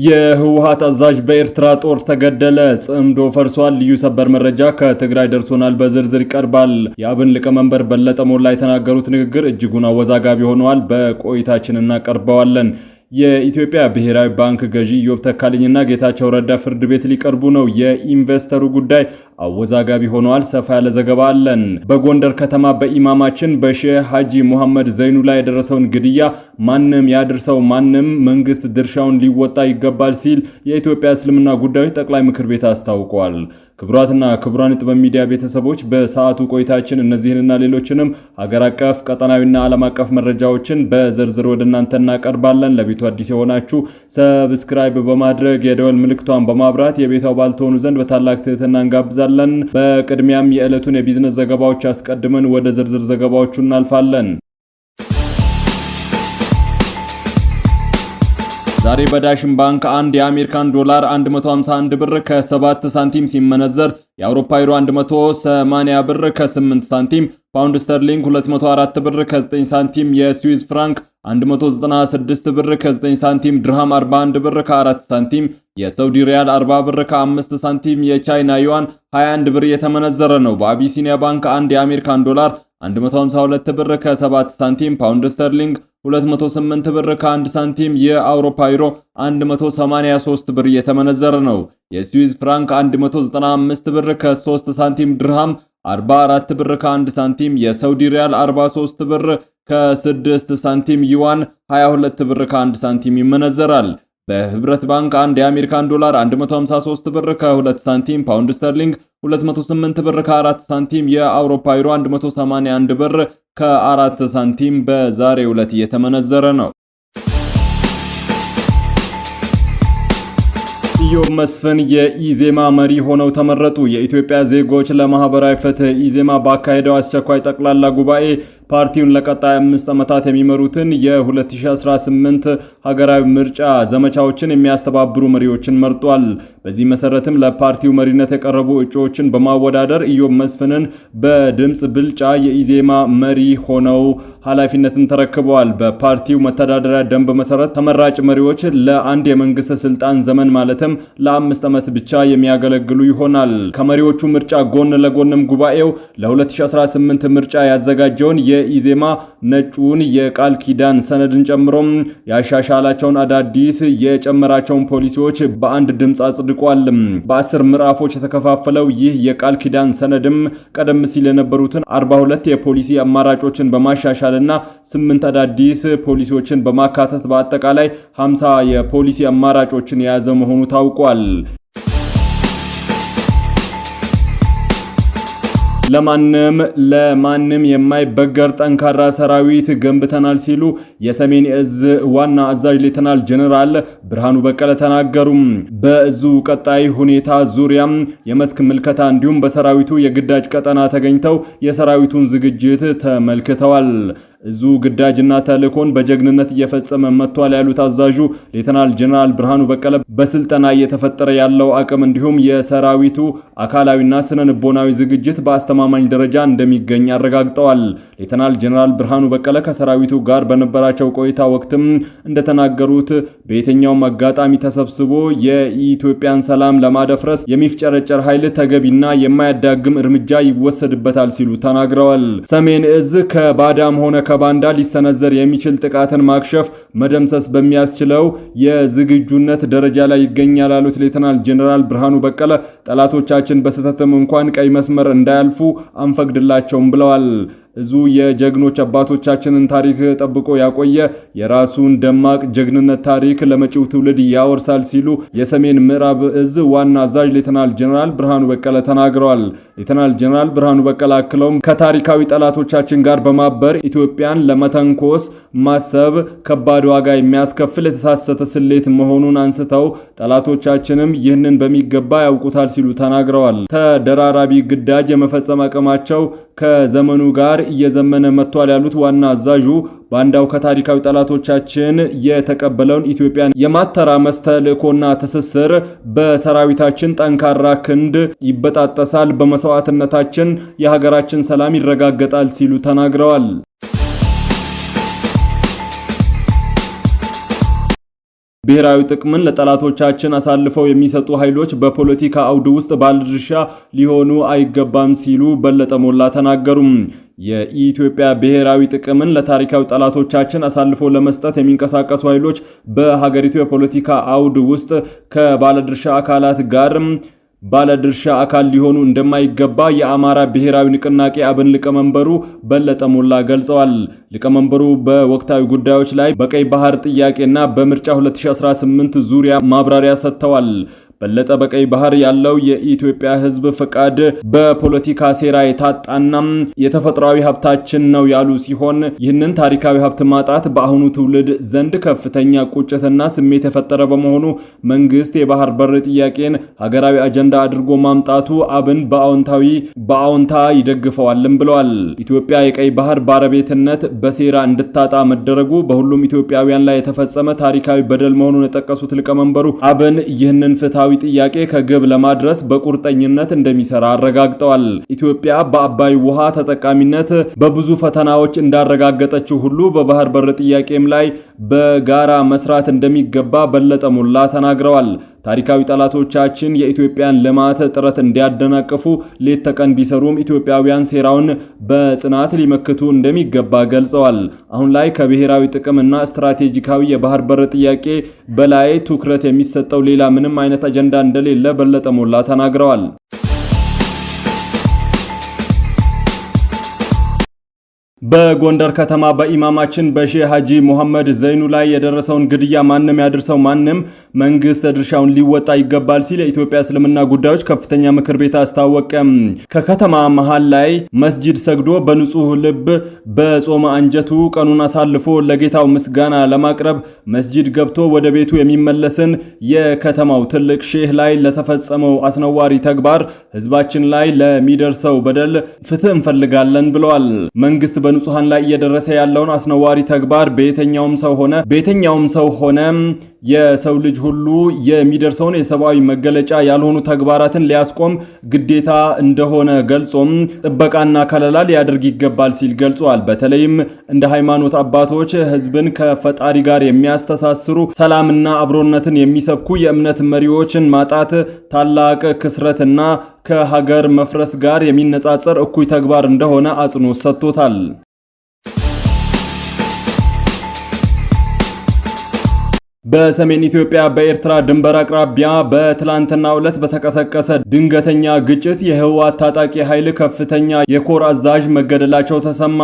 የህወሓት አዛዥ በኤርትራ ጦር ተገደለ። ጽምዶ ፈርሷል። ልዩ ሰበር መረጃ ከትግራይ ደርሶናል፣ በዝርዝር ይቀርባል። የአብን ሊቀመንበር በለጠ ሞላ የተናገሩት ንግግር እጅጉን አወዛጋቢ ሆነዋል። በቆይታችን እናቀርበዋለን። የኢትዮጵያ ብሔራዊ ባንክ ገዢ ኢዮብ ተካልኝና ጌታቸው ረዳ ፍርድ ቤት ሊቀርቡ ነው። የኢንቨስተሩ ጉዳይ አወዛጋቢ ሆኗል። ሰፋ ያለ ዘገባ አለን። በጎንደር ከተማ በኢማማችን በሼህ ሐጂ ሙሐመድ ዘይኑ ላይ የደረሰውን ግድያ ማንም ያድርሰው ማንም መንግስት ድርሻውን ሊወጣ ይገባል ሲል የኢትዮጵያ እስልምና ጉዳዮች ጠቅላይ ምክር ቤት አስታውቋል። ክቡራትና ክቡራን የጥበብ ሚዲያ ቤተሰቦች በሰዓቱ ቆይታችን እነዚህንና ሌሎችንም ሀገር አቀፍ ቀጠናዊና ዓለም አቀፍ መረጃዎችን በዝርዝር ወደ እናንተ እናቀርባለን። ለቤቱ አዲስ የሆናችሁ ሰብስክራይብ በማድረግ የደወል ምልክቷን በማብራት የቤቱ አባል ትሆኑ ዘንድ በታላቅ ትህትና እንጋብዛለን። በቅድሚያም የዕለቱን የቢዝነስ ዘገባዎች አስቀድመን ወደ ዝርዝር ዘገባዎቹ እናልፋለን። ዛሬ በዳሽን ባንክ አንድ የአሜሪካን ዶላር 151 ብር ከ7 ሳንቲም ሲመነዘር የአውሮፓ ዩሮ 180 ብር ከ8 ሳንቲም፣ ፓውንድ ስተርሊንግ 204 ብር ከ9 ሳንቲም፣ የስዊዝ ፍራንክ 196 ብር ከ9 ሳንቲም፣ ድርሃም 41 ብር ከ4 ሳንቲም፣ የሳውዲ ሪያል 40 ብር ከ5 ሳንቲም፣ የቻይና ዩዋን 21 ብር የተመነዘረ ነው። በአቢሲኒያ ባንክ አንድ የአሜሪካን ዶላር 152 ብር ከ7 ሳንቲም፣ ፓውንድ ስተርሊንግ 208 ብር ከ1 ሳንቲም፣ የአውሮፓ ዩሮ 183 ብር የተመነዘረ ነው። የስዊዝ ፍራንክ 195 ብር ከ3 ሳንቲም፣ ድርሃም 44 ብር ከ1 ሳንቲም፣ የሳውዲ ሪያል 43 ብር ከ6 ሳንቲም፣ ዩዋን 22 ብር ከ1 ሳንቲም ይመነዘራል። በህብረት ባንክ አንድ የአሜሪካን ዶላር 153 ብር ከ2 ሳንቲም፣ ፓውንድ ስተርሊንግ 208 ብር ከ4 ሳንቲም፣ የአውሮፓ ዩሮ 181 ብር ከ4 ሳንቲም በዛሬው ዕለት እየተመነዘረ ነው። ኢዮብ መስፍን የኢዜማ መሪ ሆነው ተመረጡ። የኢትዮጵያ ዜጎች ለማህበራዊ ፍትህ ኢዜማ ባካሄደው አስቸኳይ ጠቅላላ ጉባኤ ፓርቲውን ለቀጣይ 5 ዓመታት የሚመሩትን የ2018 ሀገራዊ ምርጫ ዘመቻዎችን የሚያስተባብሩ መሪዎችን መርጧል። በዚህ መሰረትም ለፓርቲው መሪነት የቀረቡ እጩዎችን በማወዳደር ኢዮብ መስፍንን በድምጽ ብልጫ የኢዜማ መሪ ሆነው ኃላፊነትን ተረክበዋል። በፓርቲው መተዳደሪያ ደንብ መሰረት ተመራጭ መሪዎች ለአንድ የመንግስት ስልጣን ዘመን ማለትም ለ5 ዓመት ብቻ የሚያገለግሉ ይሆናል። ከመሪዎቹ ምርጫ ጎን ለጎንም ጉባኤው ለ2018 ምርጫ ያዘጋጀውን የኢዜማ ነጩን የቃል ኪዳን ሰነድን ጨምሮም ያሻሻላቸውን አዳዲስ የጨመራቸውን ፖሊሲዎች በአንድ ድምጽ አጽድቋል። በ10 ምዕራፎች የተከፋፈለው ይህ የቃል ኪዳን ሰነድም ቀደም ሲል የነበሩትን 42 የፖሊሲ አማራጮችን በማሻሻልና 8 አዳዲስ ፖሊሲዎችን በማካተት በአጠቃላይ 50 የፖሊሲ አማራጮችን የያዘ መሆኑ ታውቋል። ለማንም የማይበገር ጠንካራ ሰራዊት ገንብተናል ሲሉ የሰሜን እዝ ዋና አዛዥ ሌተናል ጀነራል ብርሃኑ በቀለ ተናገሩ። በእዙ ቀጣይ ሁኔታ ዙሪያም የመስክ ምልከታ እንዲሁም በሰራዊቱ የግዳጅ ቀጠና ተገኝተው የሰራዊቱን ዝግጅት ተመልክተዋል። እዙ ግዳጅና ተልእኮን በጀግንነት እየፈጸመ መጥቷል ያሉት አዛዡ ሌተናል ጀነራል ብርሃኑ በቀለ በስልጠና እየተፈጠረ ያለው አቅም እንዲሁም የሰራዊቱ አካላዊና ስነ ልቦናዊ ዝግጅት በአስተማማኝ ደረጃ እንደሚገኝ አረጋግጠዋል። ሌተናል ጀነራል ብርሃኑ በቀለ ከሰራዊቱ ጋር በነበራቸው ቆይታ ወቅትም እንደተናገሩት በየትኛውም አጋጣሚ ተሰብስቦ የኢትዮጵያን ሰላም ለማደፍረስ የሚፍጨረጨር ኃይል ተገቢና የማያዳግም እርምጃ ይወሰድበታል ሲሉ ተናግረዋል። ሰሜን እዝ ከባዳም ሆነ ከባንዳ ሊሰነዘር የሚችል ጥቃትን ማክሸፍ መደምሰስ በሚያስችለው የዝግጁነት ደረጃ ላይ ይገኛል ያሉት ሌተናል ጀነራል ብርሃኑ በቀለ ጠላቶቻችን በስህተትም እንኳን ቀይ መስመር እንዳያልፉ አንፈቅድላቸውም ብለዋል። እዙ የጀግኖች አባቶቻችንን ታሪክ ጠብቆ ያቆየ የራሱን ደማቅ ጀግንነት ታሪክ ለመጪው ትውልድ ያወርሳል ሲሉ የሰሜን ምዕራብ እዝ ዋና አዛዥ ሌተናል ጀነራል ብርሃኑ በቀለ ተናግረዋል። ሌተናል ጀነራል ብርሃኑ በቀለ አክለውም ከታሪካዊ ጠላቶቻችን ጋር በማበር ኢትዮጵያን ለመተንኮስ ማሰብ ከባድ ዋጋ የሚያስከፍል የተሳሳተ ስሌት መሆኑን አንስተው ጠላቶቻችንም ይህንን በሚገባ ያውቁታል ሲሉ ተናግረዋል። ተደራራቢ ግዳጅ የመፈጸም አቅማቸው ከዘመኑ ጋር እየዘመነ መጥቷል ያሉት ዋና አዛዡ ባንዳው ከታሪካዊ ጠላቶቻችን የተቀበለውን ኢትዮጵያን የማተራመስ ተልእኮና ትስስር በሰራዊታችን ጠንካራ ክንድ ይበጣጠሳል፣ በመስዋዕትነታችን የሀገራችን ሰላም ይረጋገጣል ሲሉ ተናግረዋል። ብሔራዊ ጥቅምን ለጠላቶቻችን አሳልፈው የሚሰጡ ኃይሎች በፖለቲካ አውድ ውስጥ ባለድርሻ ሊሆኑ አይገባም ሲሉ በለጠ ሞላ ተናገሩ። የኢትዮጵያ ብሔራዊ ጥቅምን ለታሪካዊ ጠላቶቻችን አሳልፎ ለመስጠት የሚንቀሳቀሱ ኃይሎች በሀገሪቱ የፖለቲካ አውድ ውስጥ ከባለድርሻ አካላት ጋር ባለድርሻ አካል ሊሆኑ እንደማይገባ የአማራ ብሔራዊ ንቅናቄ አብን ሊቀመንበሩ በለጠ ሞላ ገልጸዋል። ሊቀመንበሩ በወቅታዊ ጉዳዮች ላይ በቀይ ባህር ጥያቄና በምርጫ 2018 ዙሪያ ማብራሪያ ሰጥተዋል። በለጠ በቀይ ባህር ያለው የኢትዮጵያ ሕዝብ ፍቃድ በፖለቲካ ሴራ የታጣና የተፈጥሯዊ ሀብታችን ነው ያሉ ሲሆን ይህንን ታሪካዊ ሀብት ማጣት በአሁኑ ትውልድ ዘንድ ከፍተኛ ቁጭትና ስሜት የፈጠረ በመሆኑ መንግስት የባህር በር ጥያቄን ሀገራዊ አጀንዳ አድርጎ ማምጣቱ አብን በአዎንታ ይደግፈዋልም ብለዋል። ኢትዮጵያ የቀይ ባህር ባለቤትነት በሴራ እንድታጣ መደረጉ በሁሉም ኢትዮጵያውያን ላይ የተፈጸመ ታሪካዊ በደል መሆኑን የጠቀሱት ሊቀመንበሩ አብን ይህንን ፍትሃዊ ጥያቄ ከግብ ለማድረስ በቁርጠኝነት እንደሚሰራ አረጋግጠዋል። ኢትዮጵያ በአባይ ውሃ ተጠቃሚነት በብዙ ፈተናዎች እንዳረጋገጠችው ሁሉ በባህር በር ጥያቄም ላይ በጋራ መስራት እንደሚገባ በለጠ ሞላ ተናግረዋል። ታሪካዊ ጠላቶቻችን የኢትዮጵያን ልማት ጥረት እንዲያደናቅፉ ሌት ተቀን ቢሰሩም ኢትዮጵያውያን ሴራውን በጽናት ሊመክቱ እንደሚገባ ገልጸዋል። አሁን ላይ ከብሔራዊ ጥቅምና ስትራቴጂካዊ የባህር በር ጥያቄ በላይ ትኩረት የሚሰጠው ሌላ ምንም አይነት አጀንዳ እንደሌለ በለጠ ሞላ ተናግረዋል። በጎንደር ከተማ በኢማማችን በሼህ ሀጂ መሐመድ ዘይኑ ላይ የደረሰውን ግድያ ማንም ያድርሰው ማንም መንግስት ድርሻውን ሊወጣ ይገባል ሲል የኢትዮጵያ እስልምና ጉዳዮች ከፍተኛ ምክር ቤት አስታወቀ። ከከተማ መሃል ላይ መስጂድ ሰግዶ በንጹህ ልብ በጾመ አንጀቱ ቀኑን አሳልፎ ለጌታው ምስጋና ለማቅረብ መስጂድ ገብቶ ወደ ቤቱ የሚመለስን የከተማው ትልቅ ሼህ ላይ ለተፈጸመው አስነዋሪ ተግባር ህዝባችን ላይ ለሚደርሰው በደል ፍትህ እንፈልጋለን ብለዋል። መንግስት በንጹሃን ላይ እየደረሰ ያለውን አስነዋሪ ተግባር በየትኛውም ሰው ሆነ የሰው ልጅ ሁሉ የሚደርሰውን የሰብአዊ መገለጫ ያልሆኑ ተግባራትን ሊያስቆም ግዴታ እንደሆነ ገልጾም ጥበቃና ከለላ ሊያደርግ ይገባል ሲል ገልጿል። በተለይም እንደ ሃይማኖት አባቶች ህዝብን ከፈጣሪ ጋር የሚያስተሳስሩ ሰላምና አብሮነትን የሚሰብኩ የእምነት መሪዎችን ማጣት ታላቅ ክስረትና ከሀገር መፍረስ ጋር የሚነጻጸር እኩይ ተግባር እንደሆነ አጽንኦት ሰጥቶታል። በሰሜን ኢትዮጵያ በኤርትራ ድንበር አቅራቢያ በትላንትናው ዕለት በተቀሰቀሰ ድንገተኛ ግጭት የህወሓት ታጣቂ ኃይል ከፍተኛ የኮር አዛዥ መገደላቸው ተሰማ።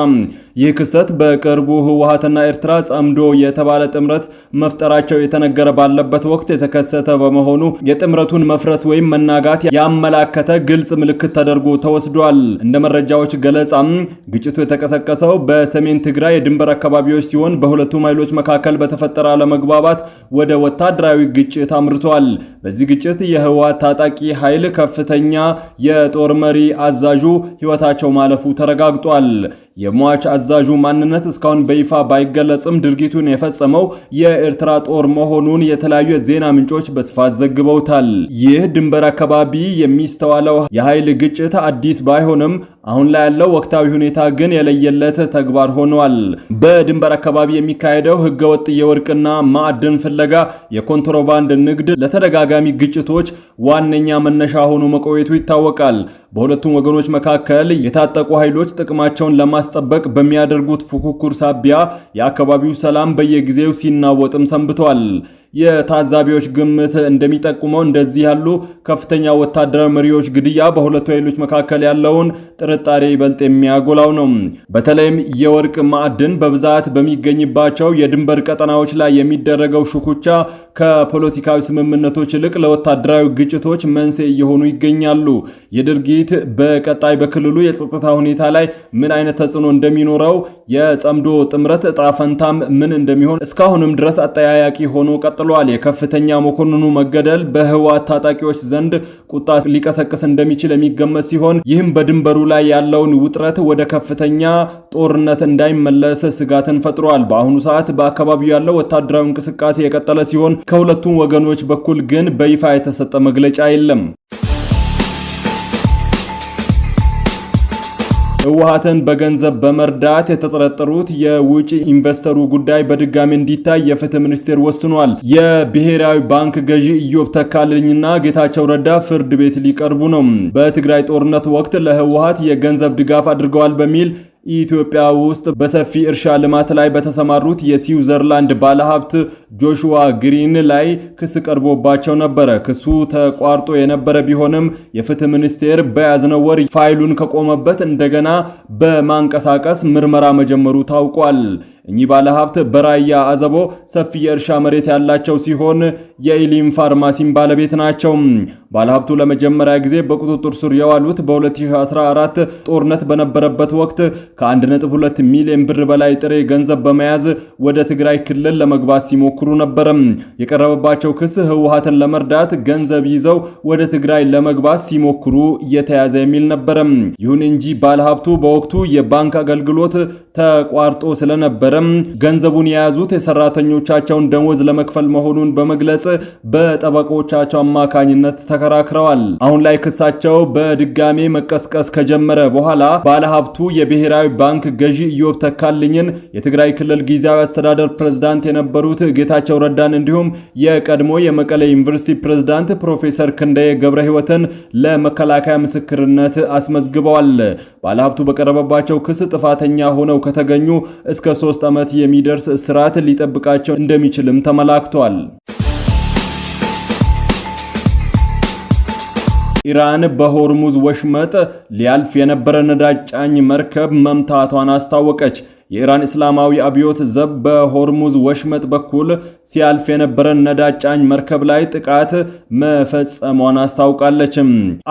ይህ ክስተት በቅርቡ ህወሓትና ኤርትራ ጸምዶ የተባለ ጥምረት መፍጠራቸው የተነገረ ባለበት ወቅት የተከሰተ በመሆኑ የጥምረቱን መፍረስ ወይም መናጋት ያመላከተ ግልጽ ምልክት ተደርጎ ተወስዷል። እንደ መረጃዎች ገለጻም ግጭቱ የተቀሰቀሰው በሰሜን ትግራይ የድንበር አካባቢዎች ሲሆን በሁለቱም ኃይሎች መካከል በተፈጠረ አለመግባባት ወደ ወታደራዊ ግጭት አምርቷል። በዚህ ግጭት የህወሓት ታጣቂ ኃይል ከፍተኛ የጦር መሪ አዛዡ ህይወታቸው ማለፉ ተረጋግጧል። የሟች አዛዡ ማንነት እስካሁን በይፋ ባይገለጽም ድርጊቱን የፈጸመው የኤርትራ ጦር መሆኑን የተለያዩ የዜና ምንጮች በስፋት ዘግበውታል። ይህ ድንበር አካባቢ የሚስተዋለው የኃይል ግጭት አዲስ ባይሆንም አሁን ላይ ያለው ወቅታዊ ሁኔታ ግን የለየለት ተግባር ሆኗል። በድንበር አካባቢ የሚካሄደው ህገወጥ የወርቅና ማዕድን ፍለጋ፣ የኮንትሮባንድ ንግድ ለተደጋጋሚ ግጭቶች ዋነኛ መነሻ ሆኖ መቆየቱ ይታወቃል። በሁለቱም ወገኖች መካከል የታጠቁ ኃይሎች ጥቅማቸውን ለማስጠበቅ በሚያደርጉት ፉክክር ሳቢያ የአካባቢው ሰላም በየጊዜው ሲናወጥም ሰንብቷል። የታዛቢዎች ግምት እንደሚጠቁመው እንደዚህ ያሉ ከፍተኛ ወታደራዊ መሪዎች ግድያ በሁለቱ ኃይሎች መካከል ያለውን ጥርጣሬ ይበልጥ የሚያጎላው ነው። በተለይም የወርቅ ማዕድን በብዛት በሚገኝባቸው የድንበር ቀጠናዎች ላይ የሚደረገው ሽኩቻ ከፖለቲካዊ ስምምነቶች ይልቅ ለወታደራዊ ግጭቶች መንስኤ እየሆኑ ይገኛሉ። የድርጊት በቀጣይ በክልሉ የጸጥታ ሁኔታ ላይ ምን አይነት ተጽዕኖ እንደሚኖረው፣ የጸምዶ ጥምረት ዕጣ ፈንታም ምን እንደሚሆን እስካሁንም ድረስ አጠያያቂ ሆኖ ቀጥሏል። የከፍተኛ መኮንኑ መገደል በህወሓት ታጣቂዎች ዘንድ ቁጣ ሊቀሰቅስ እንደሚችል የሚገመት ሲሆን ይህም በድንበሩ ላይ ያለውን ውጥረት ወደ ከፍተኛ ጦርነት እንዳይመለስ ስጋትን ፈጥሯል። በአሁኑ ሰዓት በአካባቢው ያለው ወታደራዊ እንቅስቃሴ የቀጠለ ሲሆን ከሁለቱም ወገኖች በኩል ግን በይፋ የተሰጠ መግለጫ የለም። ህወሓትን በገንዘብ በመርዳት የተጠረጠሩት የውጭ ኢንቨስተሩ ጉዳይ በድጋሚ እንዲታይ የፍትህ ሚኒስቴር ወስኗል። የብሔራዊ ባንክ ገዢ ኢዮብ ተካልኝና ጌታቸው ረዳ ፍርድ ቤት ሊቀርቡ ነው። በትግራይ ጦርነት ወቅት ለህወሓት የገንዘብ ድጋፍ አድርገዋል በሚል ኢትዮጵያ ውስጥ በሰፊ እርሻ ልማት ላይ በተሰማሩት የስዊዘርላንድ ባለሀብት ጆሹዋ ግሪን ላይ ክስ ቀርቦባቸው ነበር። ክሱ ተቋርጦ የነበረ ቢሆንም የፍትህ ሚኒስቴር በያዝነው ወር ፋይሉን ከቆመበት እንደገና በማንቀሳቀስ ምርመራ መጀመሩ ታውቋል። እኚህ ባለሀብት በራያ አዘቦ ሰፊ የእርሻ መሬት ያላቸው ሲሆን የኢሊም ፋርማሲም ባለቤት ናቸው። ባለሀብቱ ለመጀመሪያ ጊዜ በቁጥጥር ስር የዋሉት በ2014 ጦርነት በነበረበት ወቅት ከ1.2 ሚሊዮን ብር በላይ ጥሬ ገንዘብ በመያዝ ወደ ትግራይ ክልል ለመግባት ሲሞክሩ ነበር። የቀረበባቸው ክስ ህወሓትን ለመርዳት ገንዘብ ይዘው ወደ ትግራይ ለመግባት ሲሞክሩ የተያዘ የሚል ነበር። ይሁን እንጂ ባለሀብቱ በወቅቱ የባንክ አገልግሎት ተቋርጦ ስለነበረ ገንዘቡን የያዙት የሰራተኞቻቸውን ደሞዝ ለመክፈል መሆኑን በመግለጽ በጠበቆቻቸው አማካኝነት ተከራክረዋል። አሁን ላይ ክሳቸው በድጋሜ መቀስቀስ ከጀመረ በኋላ ባለሀብቱ የብሔራዊ ባንክ ገዢ ኢዮብ ተካልኝን፣ የትግራይ ክልል ጊዜያዊ አስተዳደር ፕሬዝዳንት የነበሩት ጌታቸው ረዳን እንዲሁም የቀድሞ የመቀሌ ዩኒቨርሲቲ ፕሬዝዳንት ፕሮፌሰር ክንደየ ገብረ ሕይወትን ለመከላከያ ምስክርነት አስመዝግበዋል። ባለሀብቱ በቀረበባቸው ክስ ጥፋተኛ ሆነው ከተገኙ እስከ 3 ዓመት የሚደርስ እስራት ሊጠብቃቸው እንደሚችልም ተመላክቷል። ኢራን በሆርሙዝ ወሽመጥ ሊያልፍ የነበረ ነዳጅ ጫኝ መርከብ መምታቷን አስታወቀች። የኢራን እስላማዊ አብዮት ዘብ በሆርሙዝ ወሽመጥ በኩል ሲያልፍ የነበረ ነዳጅ ጫኝ መርከብ ላይ ጥቃት መፈጸሟን አስታውቃለች።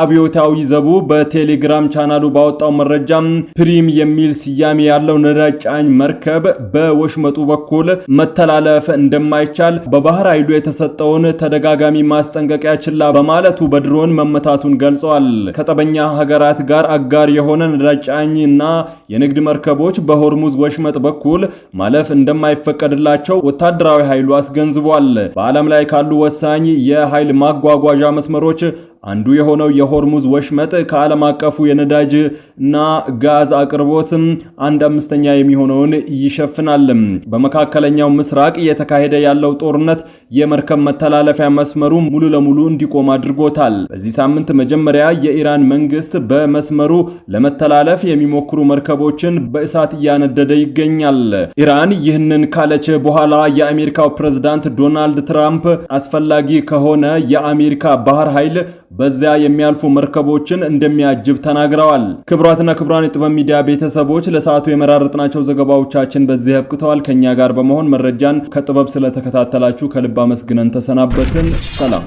አብዮታዊ ዘቡ በቴሌግራም ቻናሉ ባወጣው መረጃ ፕሪም የሚል ስያሜ ያለው ነዳጅ ጫኝ መርከብ በወሽመጡ በኩል መተላለፍ እንደማይቻል በባህር ኃይሉ የተሰጠውን ተደጋጋሚ ማስጠንቀቂያ ችላ በማለቱ በድሮን መመታቱን ገልጸዋል። ከጠበኛ ሀገራት ጋር አጋር የሆነ ነዳጅ ጫኝና የንግድ መርከቦች በሆርሙዝ ወሽመጥ በኩል ማለፍ እንደማይፈቀድላቸው ወታደራዊ ኃይሉ አስገንዝቧል። በዓለም ላይ ካሉ ወሳኝ የኃይል ማጓጓዣ መስመሮች አንዱ የሆነው የሆርሙዝ ወሽመጥ ከዓለም አቀፉ የነዳጅ እና ጋዝ አቅርቦት 1/5 የሚሆነውን ይሸፍናል። በመካከለኛው ምስራቅ እየተካሄደ ያለው ጦርነት የመርከብ መተላለፊያ መስመሩ ሙሉ ለሙሉ እንዲቆም አድርጎታል። በዚህ ሳምንት መጀመሪያ የኢራን መንግስት በመስመሩ ለመተላለፍ የሚሞክሩ መርከቦችን በእሳት እያነደደ ይገኛል። ኢራን ይህንን ካለች በኋላ የአሜሪካው ፕሬዝዳንት ዶናልድ ትራምፕ አስፈላጊ ከሆነ የአሜሪካ ባህር ኃይል በዚያ የሚያልፉ መርከቦችን እንደሚያጅብ ተናግረዋል። ክቡራትና ክቡራን የጥበብ ሚዲያ ቤተሰቦች ለሰዓቱ የመራረጥናቸው ዘገባዎቻችን በዚህ አብቅተዋል። ከኛ ጋር በመሆን መረጃን ከጥበብ ስለተከታተላችሁ ከልብ አመስግነን ተሰናበትን። ሰላም።